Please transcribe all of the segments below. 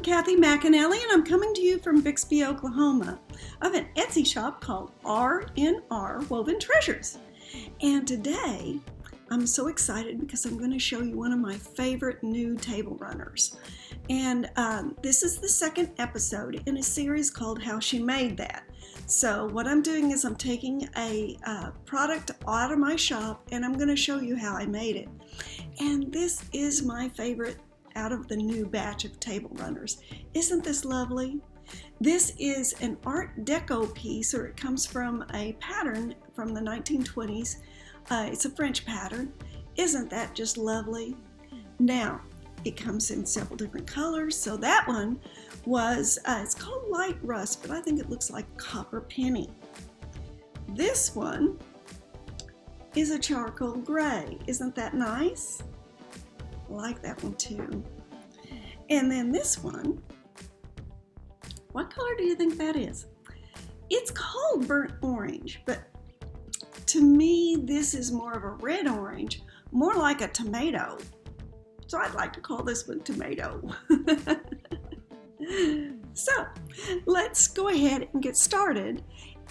Kathy McAnally, and I'm coming to you from Bixby, Oklahoma, of an Etsy shop called R&R Woven Treasures. And today, I'm so excited because I'm going to show you one of my favorite new table runners. And this is the second episode in a series called How She Made That. So what I'm doing is I'm taking a product out of my shop and I'm going to show you how I made it. And this is my favorite out of the new batch of table runners. Isn't this lovely? This is an Art Deco piece, or it comes from a pattern from the 1920s. It's a French pattern. Isn't that just lovely? Now, it comes in several different colors. So that one was, it's called light rust, but I think it looks like copper penny. This one is a charcoal gray. Isn't that nice? I like that one too. And then this one, what color do you think that is? It's called burnt orange, but to me, this is more of a red orange, more like a tomato. So I'd like to call this one tomato. So let's go ahead and get started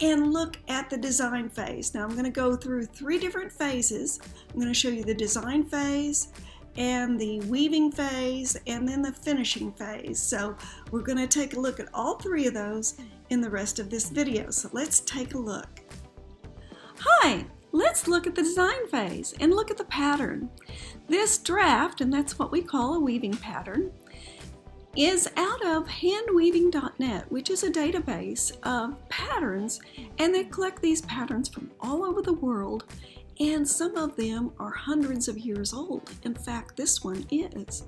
and look at the design phase. Now I'm going to go through 3 different phases. I'm going to show you the design phase and the weaving phase and then the finishing phase. So we're going to take a look at all 3 of those in the rest of this video. So let's take a look. Hi, let's look at the design phase and look at the pattern. This draft, and that's what we call a weaving pattern, is out of handweaving.net, which is a database of patterns, and they collect these patterns from all over the world, and some of them are hundreds of years old. In fact, this one is.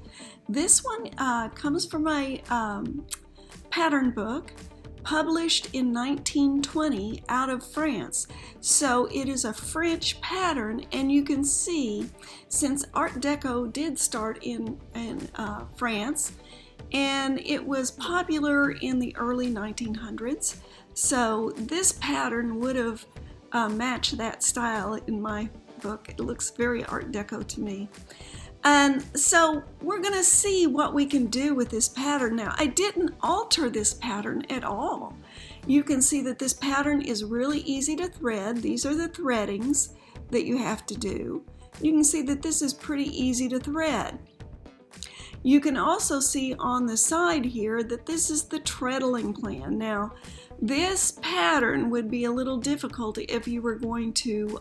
This one comes from a pattern book published in 1920 out of France. So it is a French pattern, and you can see, since Art Deco did start in France, and it was popular in the early 1900s. So this pattern would have matched that style in my book. It looks very Art Deco to me. And so we're going to see what we can do with this pattern. Now, I didn't alter this pattern at all. You can see that this pattern is really easy to thread. These are the threadings that you have to do. You can see that this is pretty easy to thread. You can also see on the side here that this is the treadling plan. Now, this pattern would be a little difficult if you were going to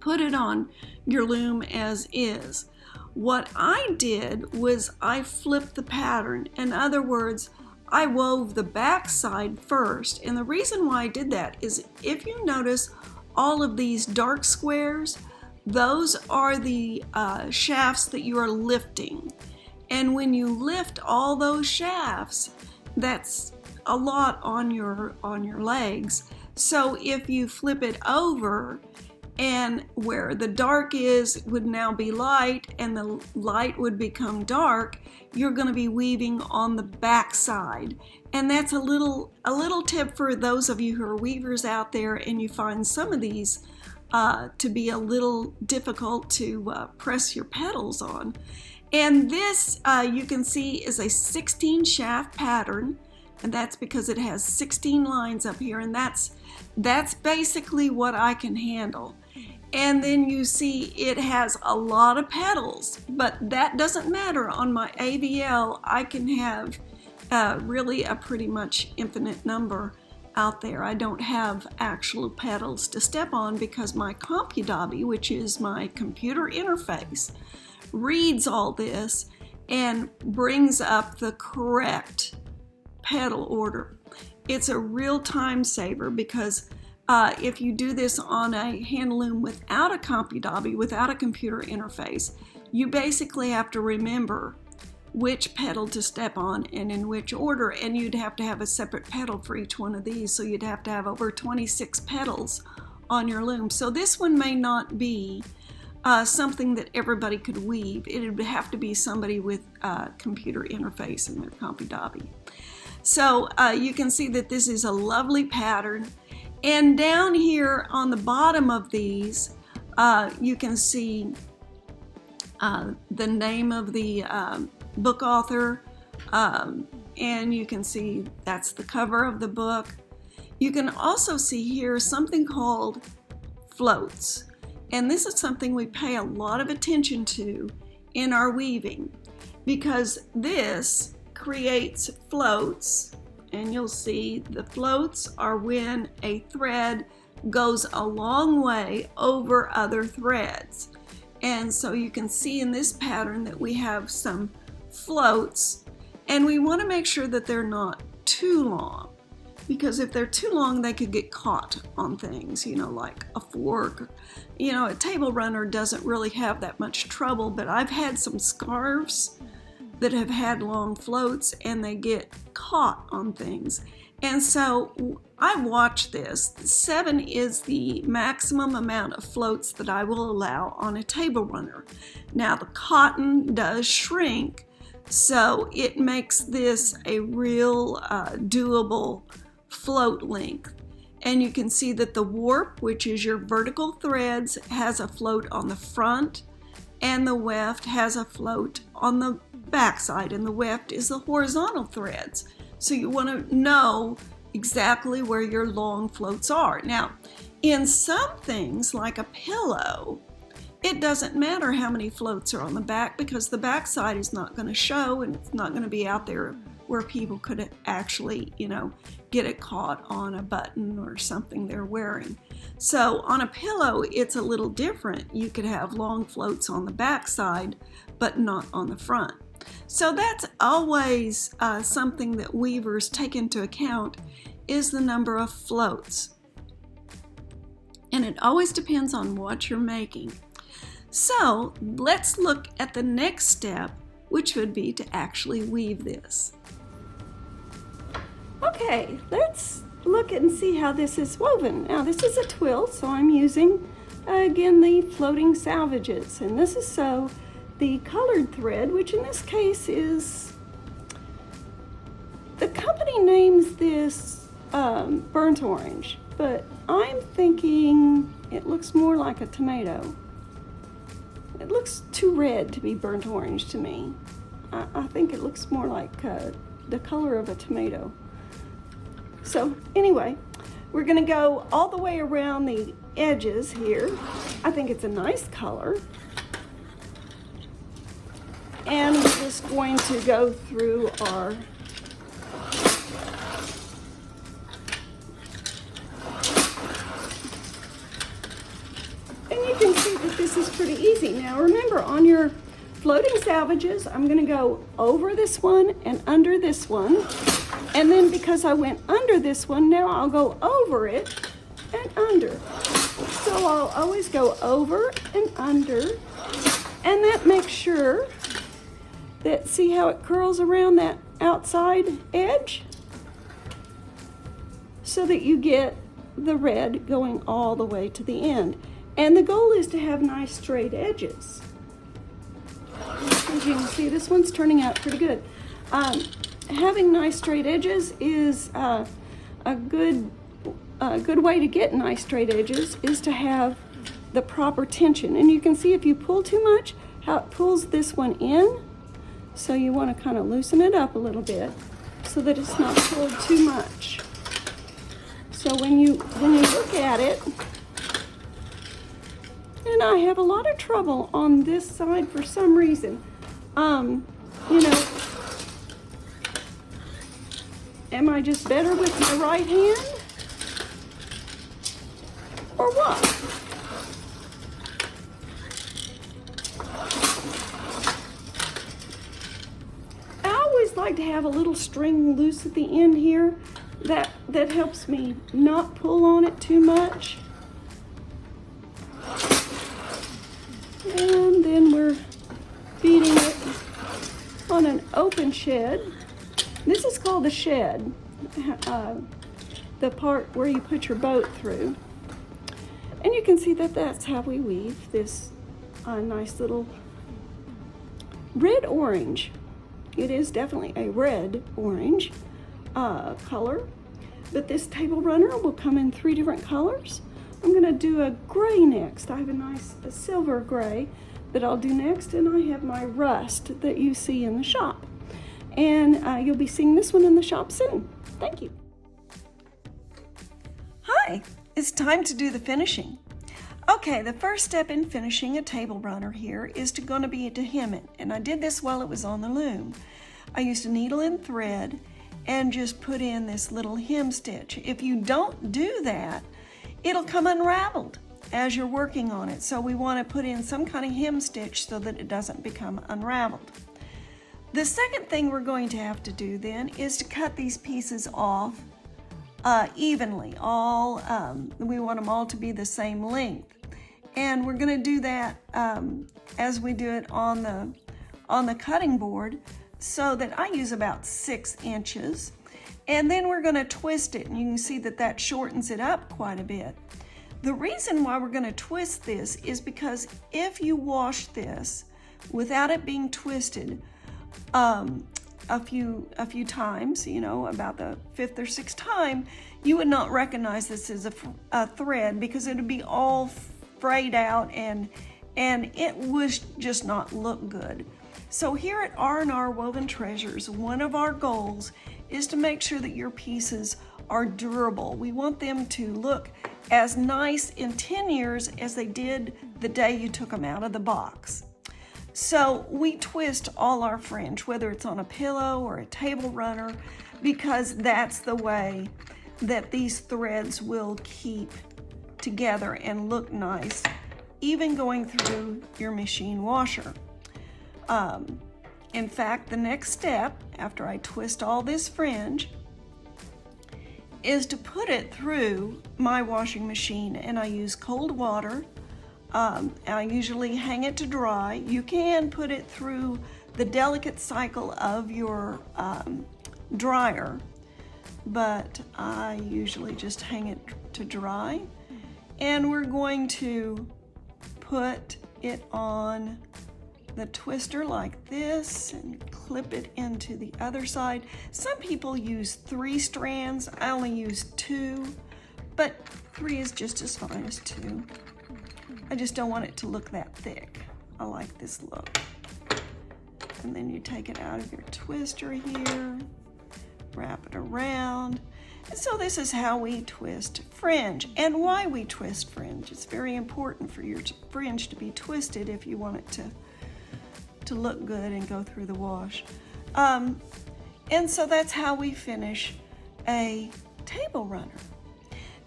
put it on your loom as is. What I did was I flipped the pattern. In other words, I wove the back side first. And the reason why I did that is, if you notice all of these dark squares, those are the shafts that you are lifting. And when you lift all those shafts, that's a lot on your legs. So if you flip it over, and where the dark is would now be light and the light would become dark, you're going to be weaving on the back side. And that's a little tip for those of you who are weavers out there and you find some of these to be a little difficult to press your petals on. And this you can see is a 16 shaft pattern, and that's because it has 16 lines up here, and that's basically what I can handle. And then you see it has a lot of petals, but that doesn't matter. On my AVL, I can have really a pretty much infinite number out there. I don't have actual petals to step on because my CompuDobby, which is my computer interface, reads all this and brings up the correct petal order. It's a real time saver because if you do this on a hand loom without a CompuDobby, without a computer interface, you basically have to remember which petal to step on and in which order, and you'd have to have a separate petal for each one of these, so you'd have to have over 26 petals on your loom. So this one may not be something that everybody could weave. It would have to be somebody with a computer interface in their CompuDobby. So you can see that this is a lovely pattern. And down here on the bottom of these, you can see the name of the book author, And you can see that's the cover of the book. You can also see here something called floats. And this is something we pay a lot of attention to in our weaving, because this creates floats. And you'll see the floats are when a thread goes a long way over other threads. And so you can see in this pattern that we have some floats, and we want to make sure that they're not too long, because if they're too long they could get caught on things, like a fork. A table runner doesn't really have that much trouble, but I've had some scarves that have had long floats and they get caught on things. And so I watch this. 7 is the maximum amount of floats that I will allow on a table runner. Now the cotton does shrink, so it makes this a real doable float length. And you can see that the warp, which is your vertical threads, has a float on the front, and the weft has a float on the back side, and the weft is the horizontal threads. So you want to know exactly where your long floats are. Now, in some things, like a pillow, it doesn't matter how many floats are on the back, because the back side is not going to show, and it's not going to be out there where people could actually, get it caught on a button or something they're wearing. So on a pillow, it's a little different. You could have long floats on the back side, but not on the front. So that's always something that weavers take into account, is the number of floats. And it always depends on what you're making. So let's look at the next step, which would be to actually weave this. Okay, let's look and see how this is woven. Now this is a twill, so I'm using, again, the floating salvages. And this is so the colored thread, which in this case is, the company names this burnt orange, but I'm thinking it looks more like a tomato. It looks too red to be burnt orange to me. I think it looks more like the color of a tomato. So anyway, we're going to go all the way around the edges here. I think it's a nice color. And we're just going to go through our and you can see that this is pretty easy. Now remember, on your floating salvages, I'm going to go over this one and under this one. And then because I went under this one, now I'll go over it and under. So I'll always go over and under. And that makes sure that, see how it curls around that outside edge? So that you get the red going all the way to the end. And the goal is to have nice straight edges. As you can see, this one's turning out pretty good. Having nice straight edges is a good way to get nice straight edges is to have the proper tension. And you can see if you pull too much, how it pulls this one in. So you want to kind of loosen it up a little bit so that it's not pulled too much. So when you look at it, and I have a lot of trouble on this side for some reason. Am I just better with my right hand? Or what? I always like to have a little string loose at the end here. That helps me not pull on it too much. And then we're feeding it on an open shed. This is called the shed, the part where you put your boat through. And you can see that that's how we weave this nice little red-orange. It is definitely a red-orange color, but this table runner will come in 3 different colors. I'm going to do a gray next. I have a silver gray that I'll do next, and I have my rust that you see in the shop. and you'll be seeing this one in the shop soon. Thank you. Hi, it's time to do the finishing. Okay, the first step in finishing a table runner here is going to be to hem it, and I did this while it was on the loom. I used a needle and thread and just put in this little hem stitch. If you don't do that, it'll come unraveled as you're working on it, so we want to put in some kind of hem stitch so that it doesn't become unraveled. The second thing we're going to have to do then is to cut these pieces off evenly. We want them all to be the same length. And we're going to do that as we do it on the cutting board, so that I use about 6 inches. And then we're going to twist it, and you can see that that shortens it up quite a bit. The reason why we're going to twist this is because if you wash this without it being twisted a few times, you know, about the 5th or 6th time, you would not recognize this as a thread, because it would be all frayed out and it would just not look good. So here at R&R Woven Treasures, one of our goals is to make sure that your pieces are durable. We want them to look as nice in 10 years as they did the day you took them out of the box. So we twist all our fringe, whether it's on a pillow or a table runner, because that's the way that these threads will keep together and look nice, even going through your machine washer. In fact, the next step after I twist all this fringe is to put it through my washing machine, and I use cold water. I usually hang it to dry. You can put it through the delicate cycle of your dryer, but I usually just hang it to dry. And we're going to put it on the twister like this and clip it into the other side. Some people use 3 strands. I only use 2, but 3 is just as fine as 2. I just don't want it to look that thick. I like this look. And then you take it out of your twister here, wrap it around. And so this is how we twist fringe, and why we twist fringe. It's very important for your fringe to be twisted if you want it to look good and go through the wash. And so that's how we finish a table runner.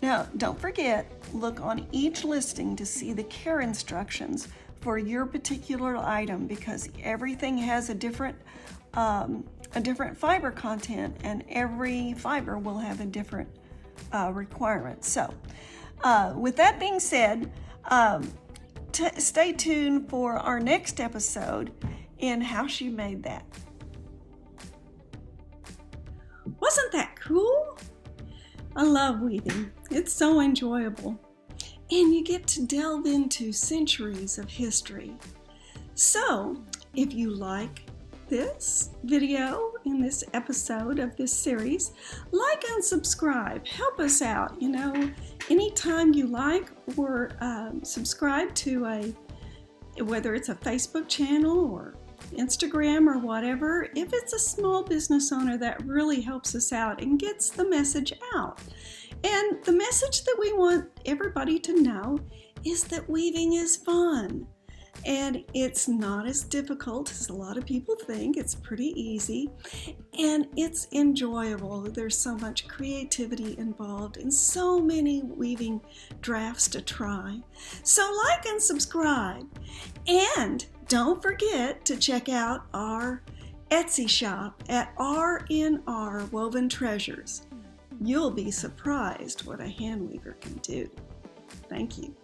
Now, don't forget, look on each listing to see the care instructions for your particular item, because everything has a different fiber content, and every fiber will have a different requirement. So, with that being said, stay tuned for our next episode in how she made that. Wasn't that cool? I love weaving. It's so enjoyable. And you get to delve into centuries of history. So, if you like this video in this episode of this series, like and subscribe. Help us out. You know, anytime you like or subscribe to whether it's a Facebook channel or Instagram or whatever, if it's a small business owner, that really helps us out and gets the message out. And the message that we want everybody to know is that weaving is fun. And it's not as difficult as a lot of people think. It's pretty easy, and it's enjoyable. There's so much creativity involved and so many weaving drafts to try. So like and subscribe, and don't forget to check out our Etsy shop at R&R Woven Treasures. You'll be surprised what a hand weaver can do. Thank you.